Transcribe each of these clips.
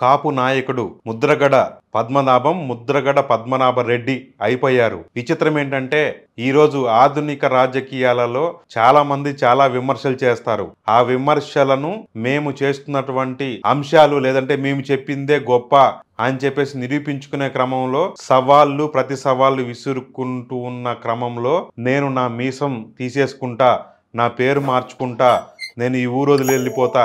కాపు నాయకుడు ముద్రగడ పద్మనాభ రెడ్డి అయిపోయారు. విచిత్రం ఏంటంటే ఈరోజు ఆధునిక రాజకీయాలలో చాలా మంది చాలా విమర్శలు చేస్తారు. ఆ విమర్శలను మేము చేస్తున్నటువంటి అంశాలు లేదంటే మేము చెప్పిందే గొప్ప అని చెప్పేసి నిరూపించుకునే క్రమంలో ప్రతి సవాళ్ళు విసురుకుంటూ ఉన్న క్రమంలో నేను నా మీసం తీసేసుకుంటా, నా పేరు మార్చుకుంటా, నేను ఈ ఊరు వదిలి వెళ్ళిపోతా,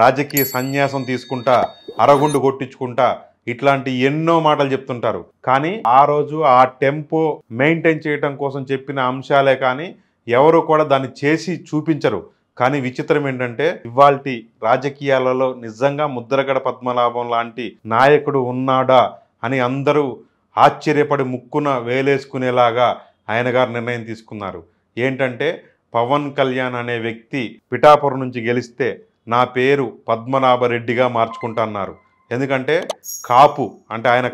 రాజకీయ సన్యాసం తీసుకుంటా, అరగుండు కొట్టించుకుంటా, ఇట్లాంటి ఎన్నో మాటలు చెప్తుంటారు. కానీ ఆ రోజు ఆ టెంపో మెయింటైన్ చేయడం కోసం చెప్పిన అంశాలే కానీ ఎవరు కూడా దాన్ని చేసి చూపించరు. కానీ విచిత్రం ఏంటంటే ఇవాల్టి రాజకీయాలలో నిజంగా ముద్రగడ పద్మనాభం లాంటి నాయకుడు ఉన్నాడా అని అందరూ ఆశ్చర్యపడి ముక్కున వేలేసుకునేలాగా ఆయన గారు నిర్ణయం తీసుకున్నారు. ఏంటంటే పవన్ కళ్యాణ్ అనే వ్యక్తి పిఠాపురం నుంచి గెలిస్తే నా పేరు పద్మనాభరెడ్డిగా మార్చుకుంటా అన్నారు. ఎందుకంటే కాపు అంటే ఆయన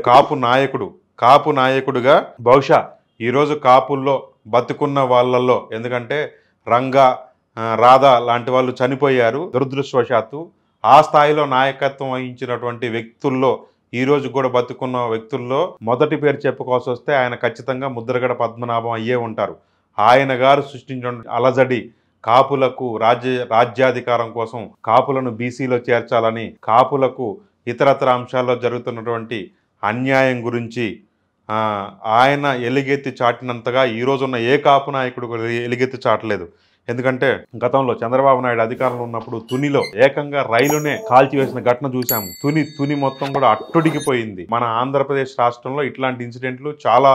కాపు నాయకుడుగా బహుశా ఈరోజు కాపుల్లో బతుకున్న వాళ్ళల్లో, ఎందుకంటే రంగా రాధా లాంటి వాళ్ళు చనిపోయారు దురదృష్టవశాత్తు. ఆ స్థాయిలో నాయకత్వం వహించినటువంటి వ్యక్తుల్లో ఈరోజు కూడా బతుకున్న వ్యక్తుల్లో మొదటి పేరు చెప్పుకోవాల్సి వస్తే ఆయన ఖచ్చితంగా ముద్రగడ పద్మనాభం అయ్యే ఉంటారు. ఆయన గారు సృష్టించిన అలజడి కాపులకు రాజ్యాధికారం కోసం కాపులను బీసీలో చేర్చాలని, కాపులకు ఇతరత్ర అంశాల్లో జరుగుతున్నటువంటి అన్యాయం గురించి ఆయన ఎలుగెత్తి చాటినంతగా ఈరోజున్న ఏ కాపు నాయకుడు ఎలుగెత్తి చాటలేదు. ఎందుకంటే గతంలో చంద్రబాబు నాయుడు అధికారంలో ఉన్నప్పుడు తునిలో ఏకంగా రైలునే కాల్చివేసిన ఘటన చూసాము. తుని మొత్తం కూడా అట్టుడికిపోయింది. మన ఆంధ్రప్రదేశ్ రాష్ట్రంలో ఇట్లాంటి ఇన్సిడెంట్లు చాలా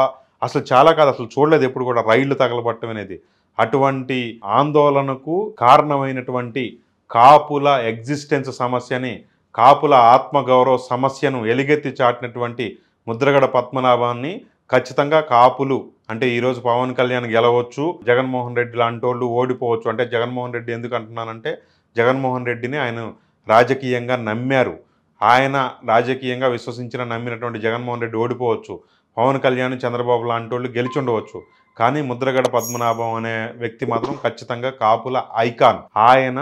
కాదు, అసలు చూడలేదు ఎప్పుడు కూడా, రైళ్లు తగలబట్టడం అనేది. అటువంటి ఆందోళనకు కారణమైనటువంటి కాపుల ఎగ్జిస్టెన్స్ సమస్యని, కాపుల ఆత్మగౌరవ సమస్యను ఎలుగెత్తి చాటినటువంటి ముద్రగడ పద్మనాభాన్ని ఖచ్చితంగా కాపులు అంటే ఈరోజు పవన్ కళ్యాణ్ గెలవచ్చు, జగన్మోహన్ రెడ్డి లాంటి వాళ్ళు ఓడిపోవచ్చు. అంటే జగన్మోహన్ రెడ్డి ఎందుకు అంటున్నానంటే జగన్మోహన్ రెడ్డిని ఆయన రాజకీయంగా నమ్మారు. ఆయన రాజకీయంగా నమ్మినటువంటి జగన్మోహన్ రెడ్డి ఓడిపోవచ్చు. పవన్ కళ్యాణ్, చంద్రబాబు లాంటి వాళ్ళు గెలిచి ఉండవచ్చు. కానీ ముద్రగడ పద్మనాభం అనే వ్యక్తి మాత్రం ఖచ్చితంగా కాపుల ఐకాన్. ఆయన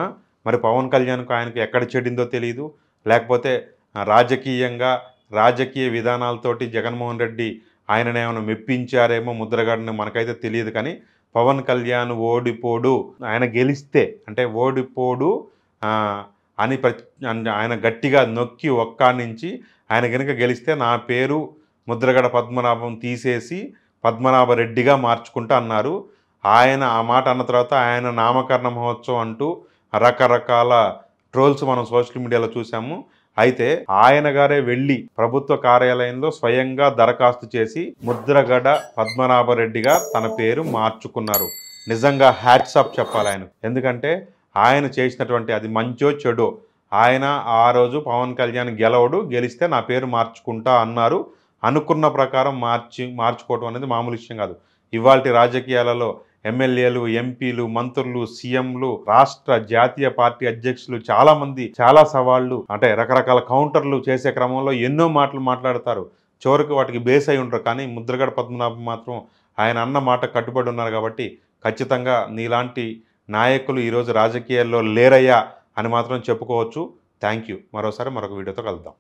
మరి పవన్ కళ్యాణ్కు ఆయనకు ఎక్కడ చెడిందో తెలియదు, లేకపోతే రాజకీయ విధానాలతోటి జగన్మోహన్ రెడ్డి ఆయనను ఏమైనా మెప్పించారేమో ముద్రగడని మనకైతే తెలియదు. కానీ పవన్ కళ్యాణ్ ఓడిపోడు, ఆయన గెలిస్తే అంటే ఓడిపోడు అని ఆయన గట్టిగా నొక్కి ఒక్కానించి ఆయన కనుక గెలిస్తే నా పేరు ముద్రగడ పద్మనాభం తీసేసి పద్మనాభరెడ్డిగా మార్చుకుంటా అన్నారు. ఆయన ఆ మాట అన్న తర్వాత ఆయన నామకరణ మహోత్సవం అంటూ రకరకాల ట్రోల్స్ మనం సోషల్ మీడియాలో చూసాము. అయితే ఆయన గారే వెళ్ళి ప్రభుత్వ కార్యాలయంలో స్వయంగా దరఖాస్తు చేసి ముద్రగడ పద్మనాభరెడ్డిగా తన పేరు మార్చుకున్నారు. నిజంగా హ్యాట్స్ ఆఫ్ చెప్పాలి ఆయన. ఎందుకంటే ఆయన చేసినటువంటి అది మంచో చెడో, ఆయన ఆ రోజు పవన్ కళ్యాణ్ గెలిస్తే నా పేరు మార్చుకుంటా అన్నారు. అనుకున్న ప్రకారం మార్చుకోవడం అనేది మామూలు విషయం కాదు. ఇవాల్టి రాజకీయాలలో ఎమ్మెల్యేలు, ఎంపీలు, మంత్రులు, సీఎంలు, జాతీయ పార్టీ అధ్యక్షులు చాలామంది చాలా సవాళ్లు అంటే రకరకాల కౌంటర్లు చేసే క్రమంలో ఎన్నో మాటలు మాట్లాడతారు. చివరికి వాటికి బేస్ అయి ఉంటారు. కానీ ముద్రగడ పద్మనాభం మాత్రం ఆయన అన్న మాట కట్టుబడి ఉన్నారు. కాబట్టి ఖచ్చితంగా నీలాంటి నాయకులు ఈరోజు రాజకీయాల్లో లేరయ్యా అని మాత్రం చెప్పుకోవచ్చు. Thank you. మరోసారి మరొక వీడియోతో కలుద్దాం.